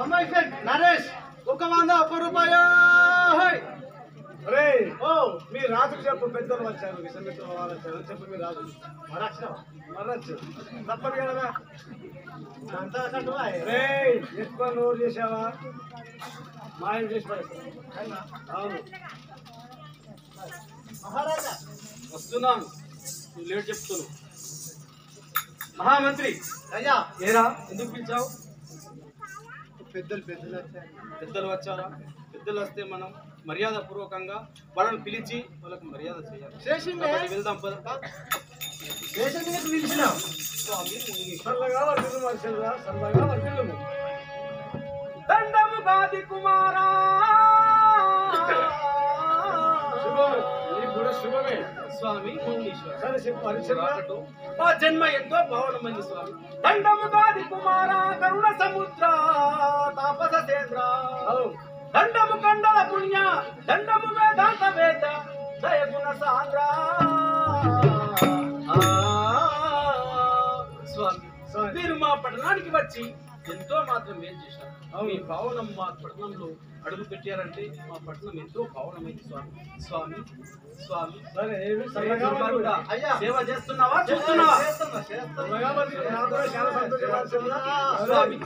అమ్మాయి నరేష్ 100 రూపాయలు. రే ఓ మీ రాజుకు చెప్పు, పెద్దలు వచ్చారు, విషమిత్రులు వాళ్ళు వచ్చారు, చెప్పు మీ రాజు మరచ్చు తప్పదు కదా. రే ఎక్కువ నోరు చేసావా మాయం చేసి పడేస్తా. అవును మహారాజా వస్తున్నాను, లేట్ చెప్తున్నాను. మహామంత్రి అయ్యా, ఏరా ఎందుకు పిలిచావు? పెద్దలు పెద్దలు వచ్చారా? పెద్దలు వస్తే మనం మర్యాద పూర్వకంగా వాళ్ళని పిలిచి వాళ్ళకు మర్యాద చేయాలి. కాబట్టి వెళ్దాం పద. స్వామి చల్లగా వర్తిల్లు మనుషులుగా, చల్లగా వర్తిల్లు. దండము గాది కుమారా, శుభమే, నీకు కూడా శుభమే. స్వామి మౌనీశ్వర. సరే చెప్పు, హరిశ్చంద్ర. ఆ జన్మ ఎంతో భావనమైంది స్వామి. దండము గాది కుమారా, కరుణ సముద్ర తాపస సేంద్ర. దండము కండల పుణ్య, దండము వేదాంత వేద దయగుణ సాంద్ర. స్వామి మీరు మా పట్టణానికి వచ్చి ఎంతో మాత్రం ఏం చేశారు. మీ భావనం మా పట్టణంలో అడుగు పెట్టారంటే మా పట్టణం ఎంతో భావనమైంది స్వామి. స్వామి స్వామి సరే ఏమి చల్లగా కూడా అయ్యా. సేవ చేస్తున్నావా చూస్తున్నావా? చల్లగా వర్తిల్లు. నాకు కూడా చాలా సంతోషం హరిశ్చంద్ర. స్వామి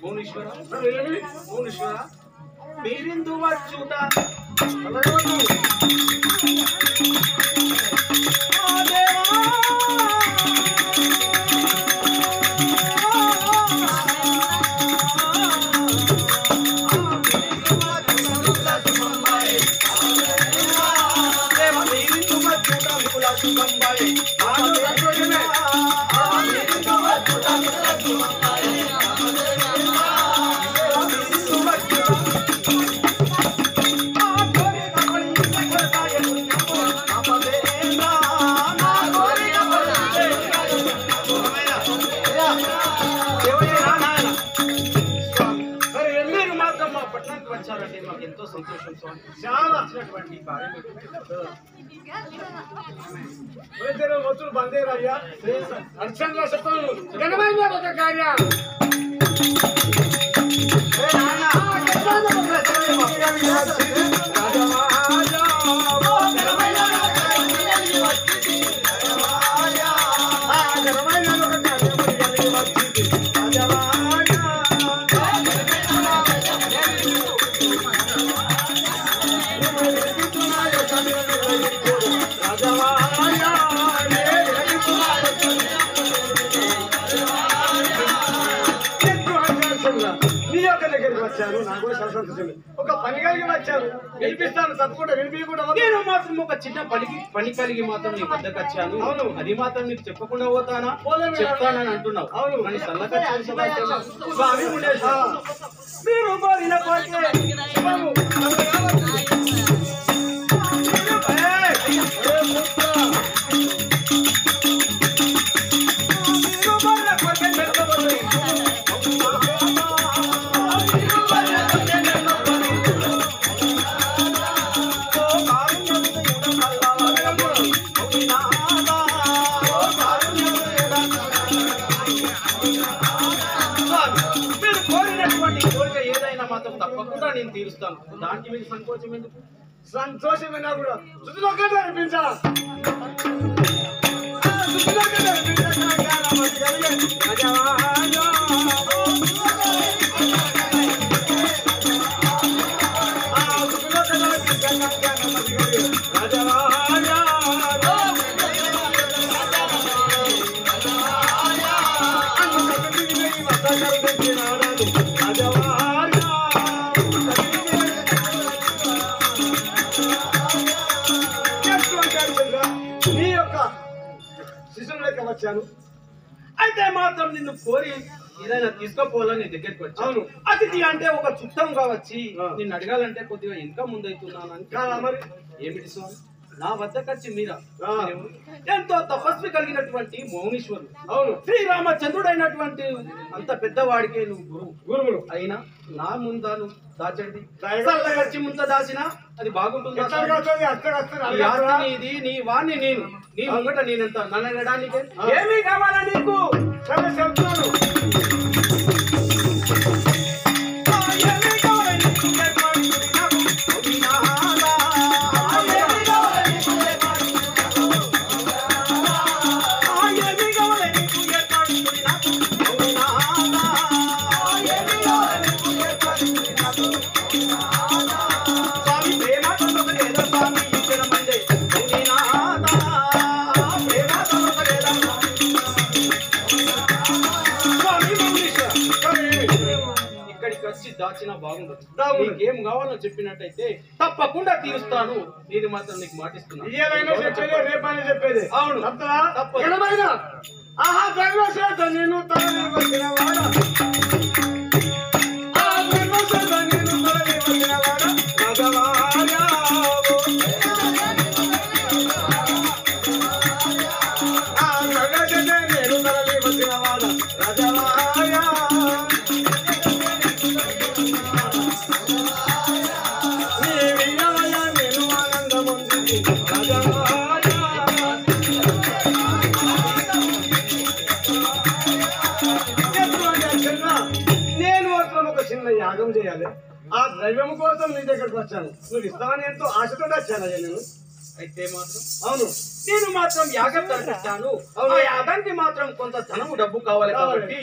భువనేశ్వర, భువనేశ్వర మీరిందు వచ్చుట వచ్చారంటే మాకు ఎంతో సంతోషం స్వామి. చాలా వచ్చినటువంటి కార్యం ఒత్తులు బందేరయ్యా. హరిశ్చంద్ర చెప్పను ఒక కార్యం. వచ్చారు, నాకు కూడా చాలా సంతోషం. ఒక పని కలిగి వచ్చారు, వినిపిస్తాను తప్పకుండా వినిపించకుండా. నేను మాత్రం ఒక చిన్న పని కలిగి మాత్రం నీ వద్దకు వచ్చాను. అవును. అది మాత్రం నీకు చెప్పకుండా పోతానా? పోలేను. చెప్తానని అంటున్నావు. అవును. కానీ చల్లకొచ్చాను స్వామి ఉండేశ్వర. మీరు కోరిన కోరికే శుభము. తప్పకుండా నేను తీరుస్తాను. దానికి మీకు సంకోచం ఎందుకు? సంతోషమైనా కూడా శుద్ధులొక్కటే అనిపించాలా? వచ్చాను. అయితే మాత్రం నిన్ను కోరి ఏదైనా తీసుకోపోవాలని నీ దగ్గరికి వచ్చాను. అతిథి అంటే ఒక చుట్టంగా వచ్చి నిన్ను అడగాలంటే కొద్దిగా ఇంకా ముందవుతున్నాను కాదా మరి? ఏమిటి స్వామి? నా వద్దకు వచ్చి మీరా ఎంతో తపస్వి కలిగినటువంటి మౌనీశ్వరుడు. అవును, శ్రీరామచంద్రుడైనటువంటి అంత పెద్దవాడికే నువ్వు గురువులు అయినా నా ముందా నువ్వు దాచండి. దాయడం. వచ్చి ముంత దాచిన అది బాగుంటుందా ఎట్లా స్వామి? కాస్తుంది? అస్తగస్తది ఈ ఆస్తి నీది, నీ వాణ్ణి నేను, నీ ముంగట నేనెంత నన్ను అనడానికి ఏమీ కావాలా నీకు? సరే చెప్తాను. ఏమీ కావాలా నీకు? ఏర్పాటు నాకు అవునాదా? ఏమీ కావాలా నీకు? ఏమీ కావాలా నీకు? ఏర్పాటు నాకు అవునాదా? ఏమీ కావాలా నీకు? ఏర్పాటు నాకు స్వామి ప్రేమ తొలగలేదా స్వామి ఇచ్చిన మందే అవునాదా? ప్రేమ తొలగలేదా స్వామి మౌలీశ్వర? ఇక్కడికి వచ్చి దాచిన బాగుండదు. నీకేం కావాలో చెప్పినట్టయితే తప్పకుండా తీరుస్తాను. నేను మాత్రం నీకు మాటిస్తున్నాను. ఇయ్యాలైనా చెప్పేది, రేపైనా చెప్పేది. అవును. తప్పదా? తప్పదు. ఎడమైనా? ఆహా బ్రహ్మశ్రేష్ఠ నేను తరలి వచ్చిన వాడ. ఆ బ్రహ్మశ్రేష్ఠ నేను తరలి వచ్చిన వాడ. మగవాడా ఓ. ఆ బ్రహ్మశ్రేష్ఠ నేను తరలి వచ్చిన వాడ. రాజవాడా. నీ వినయ నేను ఆనందముంది. రాజవాడా. నేను మాత్రం ఒక చిన్న యాగం చేయాలి. ఆ ద్రవ్యం కోసం నీ దగ్గరకు వచ్చాను. నువ్వు ఇస్తావని ఎంతో ఆశతో వచ్చానయ్యా నేను. అయితే మాత్రం అవును. నేను మాత్రం యాగం తలపిస్తాను. ఆ యాగానికి మాత్రం కొంత ధనము డబ్బు కావాలి కాబట్టి